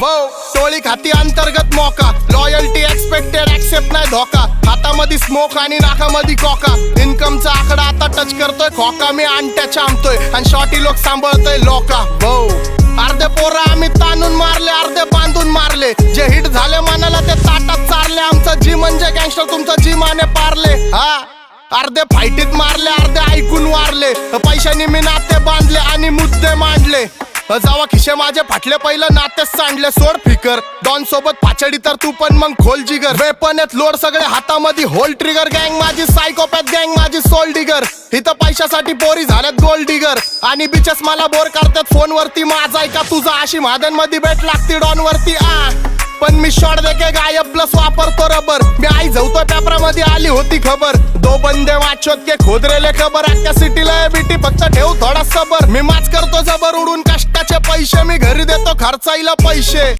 टोळी खाती अंतर्गत मोका, लॉयल्टी एक्सपेक्टेड एक्सेप्ट नाही धोका, हातामध्ये स्मोक आणि नाकामध्ये कोका, इन्कमचा आकडा आता टच करतोय खोका, मी अंट्या चांबतोय आणि शॉर्टी लोक सांभाळतोय लोका. अर्धे पोरं आम्ही ताणून मारले, अर्धे बांधून मारले, जे हिट झाले मनाला ते ताटात चारले, आमचं जी म्हणजे गँगस्टर, तुमचं जी माने पारले. हा अर्धे फाईटीत मारले, अर्धे ऐकून वारले, पैशानी मी नाते बांधले आणि मुद्दे मांडले. जावा खिशे माझे फाटले, पहिलं नातेच सांडले, सोड फिकर डॉन सोबत पाचडी तर तू पण मग खोल जिगर, वेपन आहेत लोड सगळे हातामध्ये, होल ट्रिगर, गँग माझी सायकोपॅथ, गँग माझी सोल डिगर, इथं पैशासाठी पोरी झाल्यात गोल्ड डिगर, आणि बिचेस मला बोर करतात फोनवरती, माझा ऐका तुझा अशी महादनमध्ये बेट लागती डॉन वरती. पण मी शॉट देके गायब प्लस वापरतो रबर, मी आई झवतो पेपरामध्ये आली होती खबर, दो बंदे वाचोत के खोदरेले खबर, अख्ख्या सिटीला बिटी फक्त ठेव थोडा सबर, मी माच करतो जबर उडून कष्टाचे पैसे, मी घरी देतो खर्चाईला पैसे.